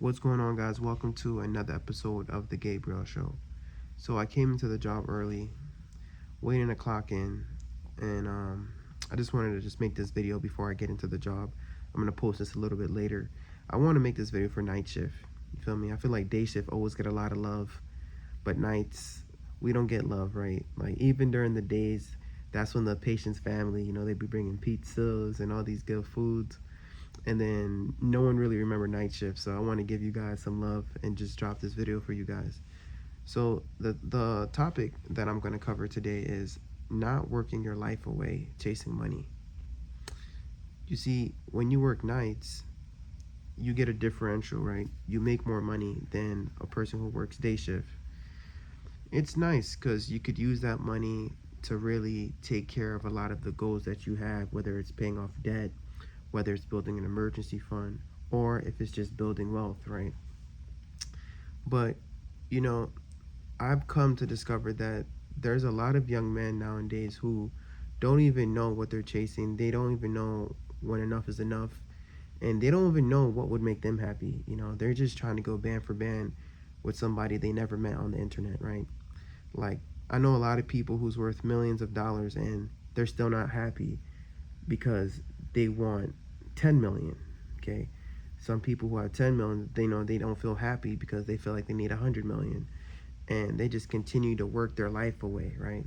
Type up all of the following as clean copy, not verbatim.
What's going on, guys? Welcome to another episode of The Gabriel Show. So, I came into the job early, waiting to clock in, and I just wanted to just make this video before I get into the job. I'm going to post this a little bit later. I want to make this video for night shift. You feel me? I feel like day shift always get a lot of love, but nights, we don't get love, right? Like, even during the days, that's when the patient's family, they be bringing pizzas and all these good foods, and then no one really remember night shift. So I want to give you guys some love and just drop this video for you guys. So the topic that I'm going to cover today is not working your life away chasing money. You see, when you work nights, you get a differential, right? You make more money than a person who works day shift. It's nice because you could use that money to really take care of a lot of the goals that you have, whether it's paying off debt, whether it's building an emergency fund, or if it's just building wealth, right? But, you know, I've come to discover that there's a lot of young men nowadays who don't even know what they're chasing. They don't even know when enough is enough, and they don't even know what would make them happy. They're just trying to go band for band with somebody they never met on the internet, right? Like, I know a lot of people who's worth millions of dollars and they're still not happy because they want 10 million. Okay, some people who have 10 million, they know they don't feel happy because they feel like they need 100 million, and they just continue to work their life away, right?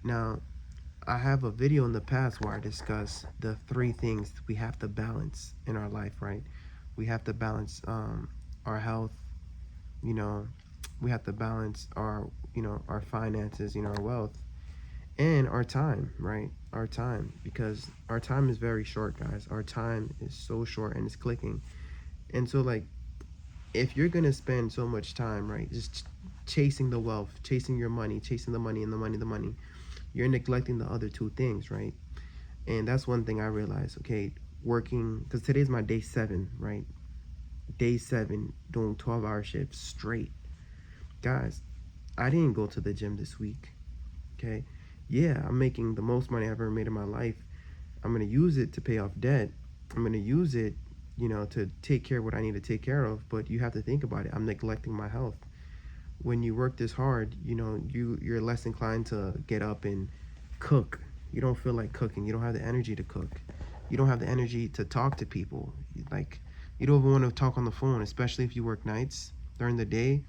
Now, I have a video in the past where I discuss the three things we have to balance in our life, right? We have to balance our health, you know we have to balance our finances, our wealth, and our time, right? Our time, because our time is very short, guys. Our time is so short and it's clicking. And so, like, if you're gonna spend so much time, right, just chasing the wealth, chasing your money, chasing the money and the money, you're neglecting the other two things, right? And that's one thing I realized. Okay, working, because today's my day 7, right? Day 7, doing 12-hour shifts straight. Guys, I didn't go to the gym this week. Okay, yeah, I'm making the most money I've ever made in my life. I'm going to use it to pay off debt. I'm going to use it, to take care of what I need to take care of. But you have to think about it. I'm neglecting my health. When you work this hard, you're less inclined to get up and cook. You don't feel like cooking. You don't have the energy to cook. You don't have the energy to talk to people. Like, you don't even want to talk on the phone, especially if you work nights. During the day,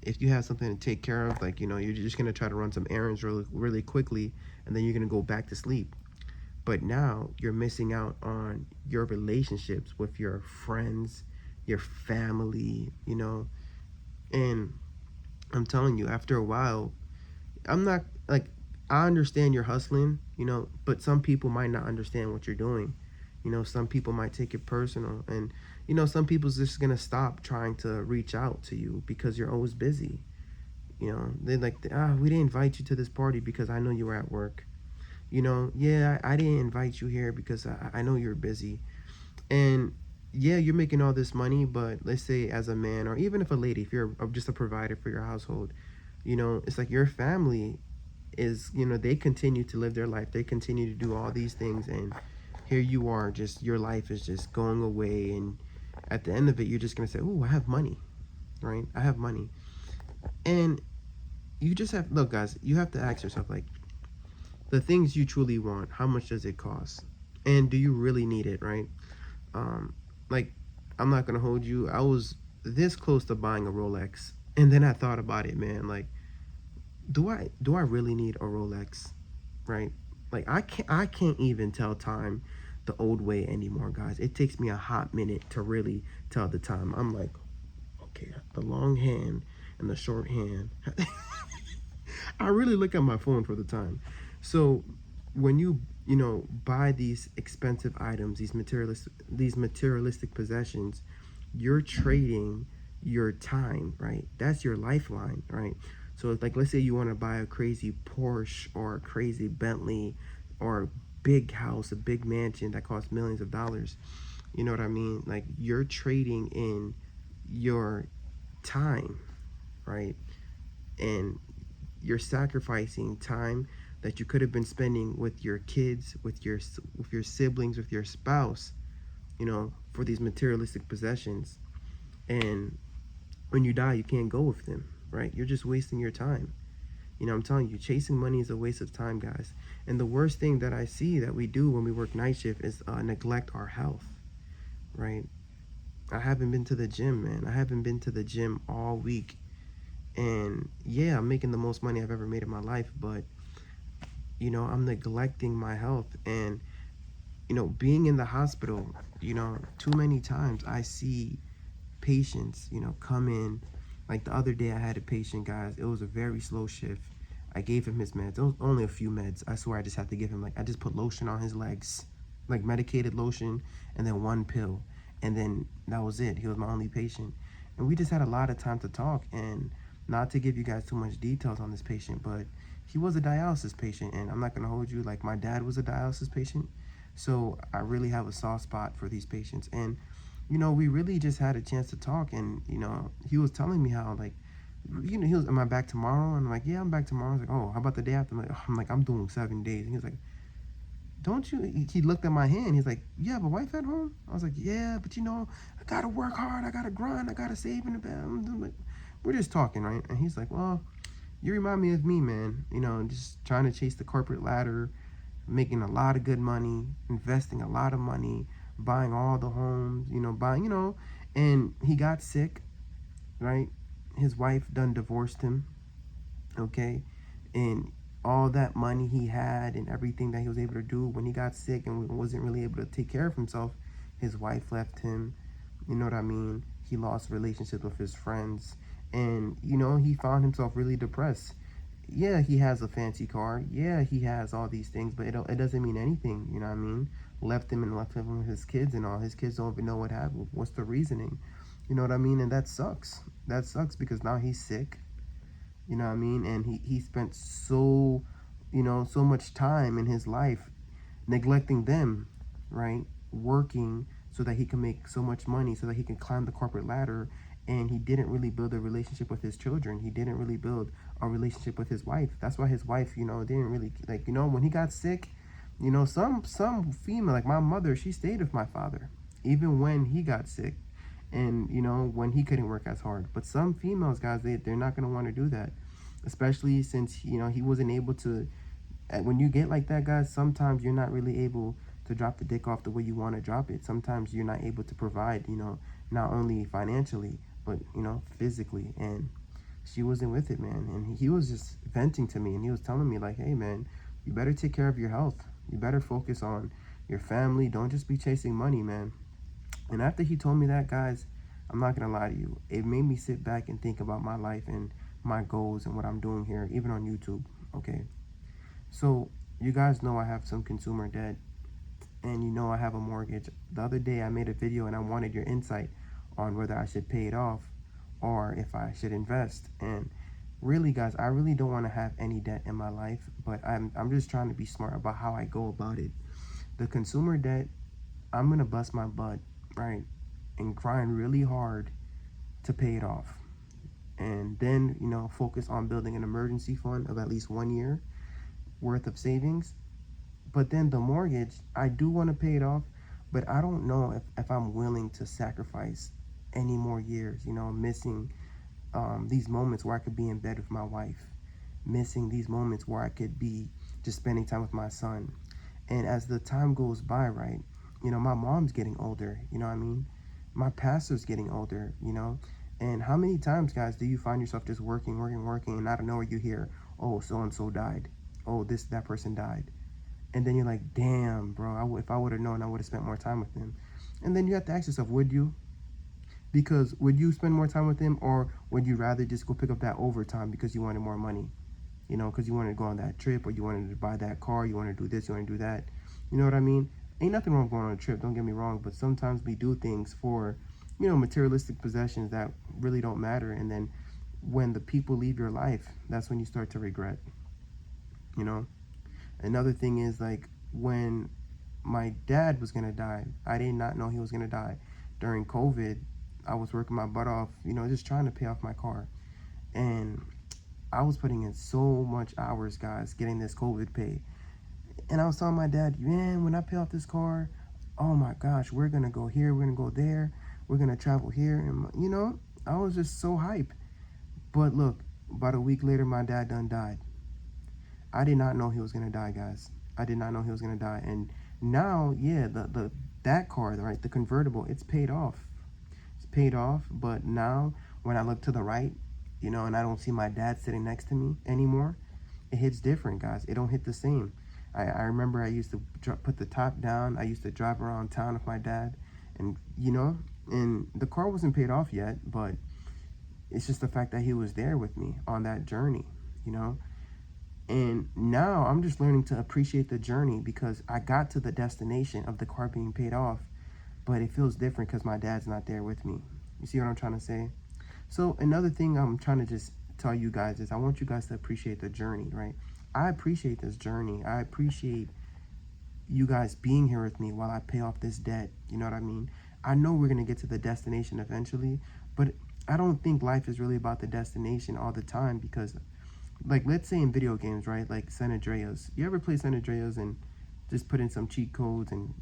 if you have something to take care of, like, you're just going to try to run some errands really, really quickly, and then you're going to go back to sleep. But now you're missing out on your relationships with your friends, your family, and I'm telling you, after a while, I'm not like, I understand you're hustling, but some people might not understand what you're doing. Some people might take it personal, and some people's just gonna stop trying to reach out to you because you're always busy. They're like, we didn't invite you to this party because I know you were at work. Yeah, I didn't invite you here because I know you're busy. And yeah, you're making all this money, but let's say as a man, or even if a lady, if you're just a provider for your household, it's like your family is, they continue to live their life. They continue to do all these things, and here you are, just your life is just going away, and at the end of it, you're just gonna say, oh, I have money, right? I have money. And you just have, look, guys, you have to ask yourself, like, the things you truly want, how much does it cost? And do you really need it, right? Like, I'm not gonna hold you, I was this close to buying a Rolex, and then I thought about it, man. Like, do I really need a Rolex, right? Like, I can't even tell time the old way anymore, guys. It takes me a hot minute to really tell the time. I'm like, okay, the long hand and the short hand. I really look at my phone for the time. So when you buy these expensive items, these materialistic possessions, you're trading your time, right? That's your lifeline, right? So it's like, let's say you want to buy a crazy Porsche or a crazy Bentley or a big house, a big mansion that costs millions of dollars. You know what I mean? Like, you're trading in your time, right? And you're sacrificing time that you could have been spending with your kids, with your siblings, with your spouse, for these materialistic possessions. And when you die, you can't go with them, right? You're just wasting your time. I'm telling you, chasing money is a waste of time, guys. And the worst thing that I see that we do when we work night shift is neglect our health, right? I haven't been to the gym, man. I haven't been to the gym all week. And yeah, I'm making the most money I've ever made in my life, but I'm neglecting my health. And being in the hospital, too many times I see patients, come in. Like the other day, I had a patient, guys. It was a very slow shift. I gave him his meds. It was only a few meds. I swear I just had to give him, I just put lotion on his legs, like medicated lotion, and then one pill. And then that was it. He was my only patient. And we just had a lot of time to talk. And not to give you guys too much details on this patient, but he was a dialysis patient. And I'm not going to hold you, like my dad was a dialysis patient. So I really have a soft spot for these patients. And we really just had a chance to talk, and he was telling me how, like, he was, am I back tomorrow? And I'm like, yeah, I'm back tomorrow. I was like, oh, how about the day after? I'm doing 7 days. And he was like, don't you? He looked at my hand. He's like, yeah, but wife at home? I was like, yeah, but I gotta work hard. I gotta grind. I gotta save in the bed. Like, we're just talking, right? And he's like, well, you remind me of me, man. Just trying to chase the corporate ladder, making a lot of good money, investing a lot of money, buying all the homes, and he got sick, right? His wife done divorced him, okay? And all that money he had and everything that he was able to do, when he got sick and wasn't really able to take care of himself, his wife left him. You know what I mean? He lost relationships with his friends, and he found himself really depressed. Yeah, he has a fancy car. Yeah, he has all these things, but it doesn't mean anything. You know what I mean? Left him with his kids and all. His kids don't even know what happened. What's the reasoning? You know what I mean? And that sucks. That sucks because now he's sick. You know what I mean? And he spent so much time in his life neglecting them, right? Working so that he can make so much money, so that he can climb the corporate ladder. And he didn't really build a relationship with his children. He didn't really build a relationship with his wife. That's why his wife, didn't really, like, when he got sick, some female, like my mother, she stayed with my father, even when he got sick. And when he couldn't work as hard. But some females, guys, they're not going to want to do that, especially since he wasn't able to. When you get like that, guys, sometimes you're not really able to drop the dick off the way you want to drop it. Sometimes you're not able to provide, not only financially, but physically. And she wasn't with it, man. And he was just venting to me, and he was telling me, like, hey, man, you better take care of your health. You better focus on your family. Don't just be chasing money, man. And after he told me that, guys, I'm not gonna lie to you, it made me sit back and think about my life and my goals and what I'm doing here, even on YouTube. Okay, so you guys know I have some consumer debt, and I have a mortgage. The other day I made a video and I wanted your insight on whether I should pay it off or if I should invest. And really, guys, I really don't want to have any debt in my life, but I'm just trying to be smart about how I go about it. The consumer debt, I'm gonna bust my butt, right, and grind really hard to pay it off, and then focus on building an emergency fund of at least 1 year worth of savings. But then the mortgage, I do want to pay it off, but I don't know if I'm willing to sacrifice any more years, missing these moments where I could be in bed with my wife, missing these moments where I could be just spending time with my son. And as the time goes by, right, my mom's getting older, you know what I mean? My pastor's getting older, And how many times, guys, do you find yourself just working, and out of nowhere you hear, oh, so-and-so died. Oh, that person died. And then you're like, damn, bro, if I would have known, I would have spent more time with them. And then you have to ask yourself, would you? Because would you spend more time with them, or would you rather just go pick up that overtime because you wanted more money? Because you wanted to go on that trip, or you wanted to buy that car, you want to do this, you want to do that. You know what I mean? Ain't nothing wrong going on a trip, don't get me wrong, but sometimes we do things for, materialistic possessions that really don't matter. And then when the people leave your life, that's when you start to regret, Another thing is, like, when my dad was going to die, I did not know he was going to die. During COVID, I was working my butt off, just trying to pay off my car. And I was putting in so much hours, guys, getting this COVID pay. And I was telling my dad, man, when I pay off this car, oh my gosh, we're going to go here, we're going to go there. we're gonna travel here, and you know, I was just so hype. But look, about a week later, my dad done died. I did not know he was gonna die, guys. I did not know he was gonna die. And now, yeah, the that car, right, the convertible, it's paid off. It's paid off. But now, when I look to the right, you know, and I don't see my dad sitting next to me anymore, it hits different, guys. It don't hit the same. I remember I used to put the top down. I used to drive around town with my dad, and you know, and the car wasn't paid off yet, but it's just the fact that he was there with me on that journey, you know. And now I'm just learning to appreciate the journey because I got to the destination of the car being paid off, but it feels different because my dad's not there with me. You see what I'm trying to say? So another thing I'm trying to just tell you guys is I want you guys to appreciate the journey, right? I appreciate this journey. I appreciate you guys being here with me while I pay off this debt. You know what I mean? I know we're going to get to the destination eventually, but I don't think life is really about the destination all the time because, like, let's say in video games, right? Like San Andreas. You ever play San Andreas and just put in some cheat codes and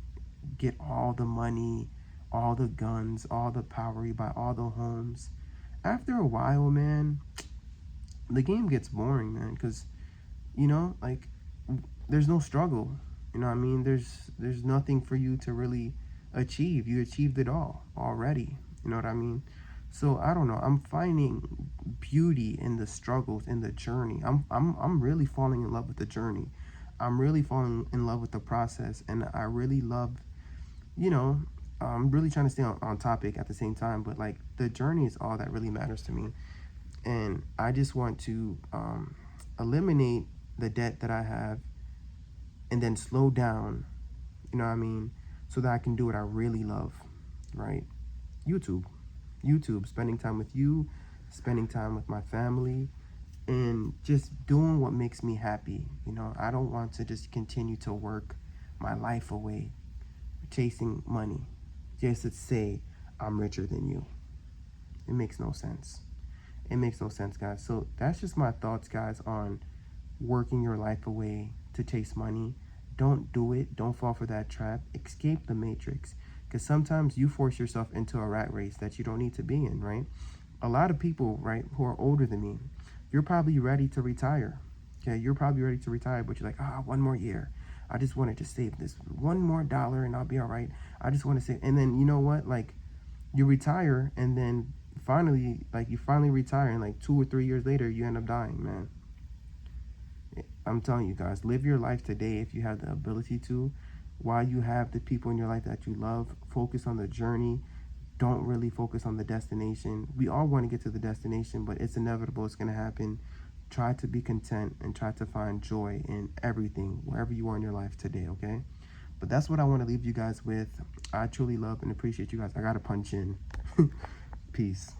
get all the money, all the guns, all the power, you buy all the homes? After a while, man, the game gets boring, man, because, you know, like, there's no struggle. You know what I mean? There's nothing for you to really achieve. You achieved it all already. You know what I mean? So I don't know. I'm finding beauty in the struggles, in the journey. I'm really falling in love with the journey. I'm really falling in love with the process, and I really love, you know, I'm really trying to stay on topic at the same time, but like the journey is all that really matters to me. And I just want to eliminate the debt that I have and then slow down, you know what I mean, so that I can do what I really love, right? YouTube, spending time with you, spending time with my family, and just doing what makes me happy. You know, I don't want to just continue to work my life away, chasing money, just to say I'm richer than you. It makes no sense. It makes no sense, guys. So that's just my thoughts, guys, on working your life away to chase money. Don't do it. Don't fall for that trap. Escape the matrix. Because sometimes you force yourself into a rat race that you don't need to be in, right? A lot of people, right, who are older than me, you're probably ready to retire. Okay, you're probably ready to retire, but you're like, one more year. I just wanted to save this one more dollar and I'll be all right. I just want to save. And then, you know what? Like, you retire and then finally, like, you finally retire and like 2 or 3 years later, you end up dying, man. I'm telling you guys, live your life today if you have the ability to. While you have the people in your life that you love, focus on the journey. Don't really focus on the destination. We all want to get to the destination, but it's inevitable. It's going to happen. Try to be content and try to find joy in everything, wherever you are in your life today, okay? But that's what I want to leave you guys with. I truly love and appreciate you guys. I got to punch in. Peace.